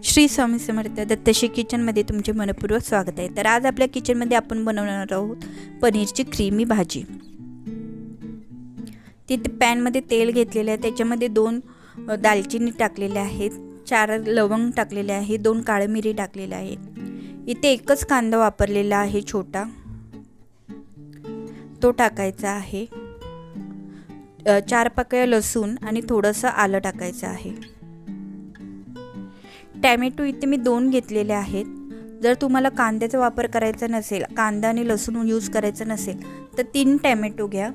श्री स्वामी समर्थ दत्तश्री किचनमध्ये तुमचे मनपूर्वक स्वागत आहे। तर आज आपल्या किचनमध्ये आपण बनवणार आहोत पनीरची क्रीमी भाजी। तिथे पॅनमध्ये तेल घेतलेले आहे, त्याच्यामध्ये 2 दालचिनी टाकलेल्या आहेत, 4 लवंग टाकलेले आहे, 2 काळी मिरी टाकलेले आहे। इथे एकच कांदा वापरलेला आहे छोटा, तो टाकायचा आहे। 4 पाकळ्या लसूण आणि थोडंसं आलं टाकायचं आहे। टॅमॅटो इथे मी 2 घेतलेले आहेत। जर तुम्हाला कांद्याचा वापर करायचा नसेल, कांदा आणि लसूण यूज करायचा नसेल तर 3 टॅमॅटो घ्या।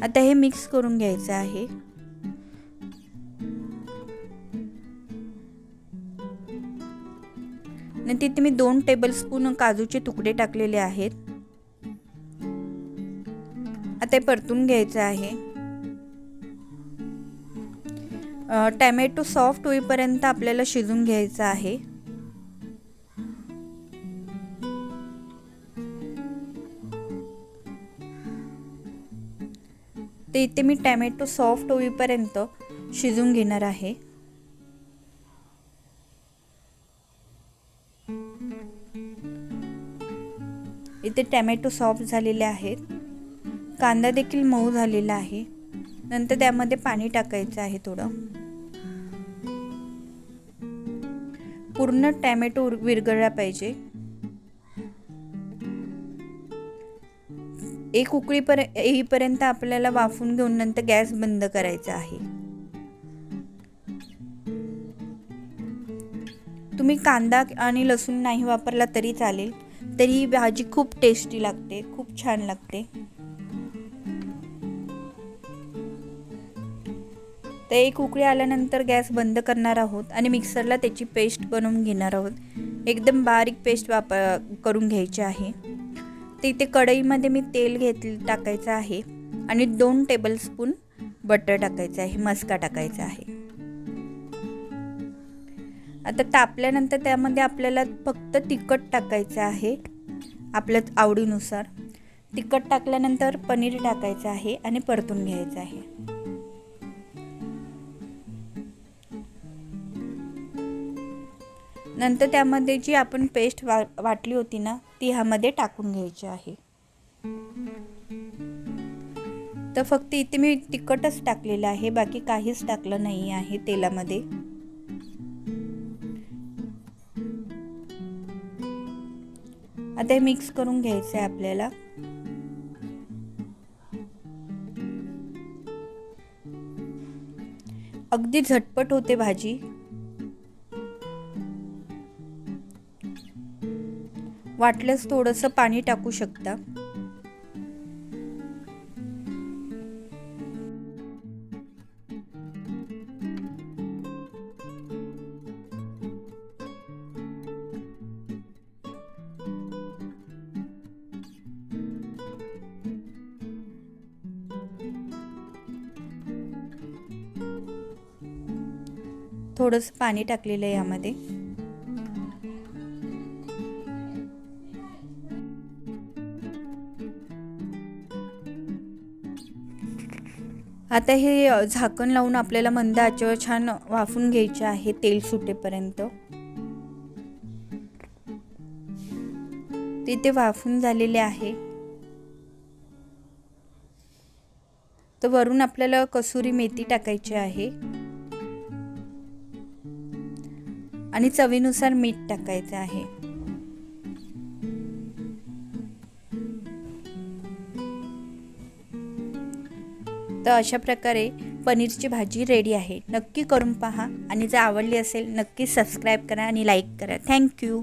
आता हे मिक्स करून घ्यायचं आहे। नंतर इथे मी 2 टेबलस्पून काजूचे तुकडे टाकलेले आहेत। आता हे परतून घ्यायचं आहे। टॅमॅटो सॉफ्ट होईपर्यंत आपल्याला शिजून घ्यायचा आहे। ते इथे मी टॅमॅटो सॉफ्ट होईपर्यंत शिजून घेणार आहे। इथे टॅमॅटो सॉफ्ट झालेले आहेत, कांदा देखील मऊ झालेला आहे। नंतर त्यामध्ये पाणी टाकायचं आहे थोडं। पूर्ण टॅमॅटो विरघळला पाहिजे। एक उकळी येईपर्यंत आपल्याला वाफून घेऊन नंतर गॅस बंद करायचा आहे। तुम्ही कांदा आणि लसूण नाही वापरला तरी चालेल, तरी ही भाजी खूप टेस्टी लागते, खूप छान लागते। तर एक उकळी आल्यानंतर गॅस बंद करणार आहोत आणि मिक्सरला त्याची पेस्ट बनवून घेणार आहोत। एकदम बारीक पेस्ट करून घ्यायची आहे। तर इथे कढईमध्ये मी तेल टाकायचं आहे आणि 2 टेबलस्पून बटर टाकायचं आहे, मस्का टाकायचा आहे। आता तापल्यानंतर त्यामध्ये आपल्याला फक्त तिखट टाकायचं आहे, आपल्या आवडीनुसार। तिखट टाकल्यानंतर पनीर टाकायचं आहे आणि परतून घ्यायचं आहे। नंतर त्यामध्ये जी आपण पेस्ट वाटली होती ना, ती ह्यामध्ये टाकून घ्यायची आहे। तर फक्त इथे मी तिखटच टाकलेलं आहे, बाकी काहीच टाकलं नाही आहे तेलामध्ये। आता हे मिक्स करून घ्यायचं आहे आपल्याला। अगदी झटपट होते भाजी। वाटल्यास थोडंसं पाणी टाकू शकता। थोडंसं पाणी टाकलेलं आहे यामध्ये। आता हे झाकण लावून आपल्याला मंद आचेवर छान वाफून घ्यायचे आहे, तेल सुटेपर्यंत। तिथे वाफून झालेले आहे। तर वरून आपल्याला कसुरी मेथी टाकायची आहे आणि चवीनुसार मीठ टाकायचं आहे। तर अशा प्रकारे पनीरची भाजी रेडी आहे। नक्की करून पहा आणि जर आवडली असेल नक्की सबस्क्राईब करा आणि लाईक करा। थँक्यू।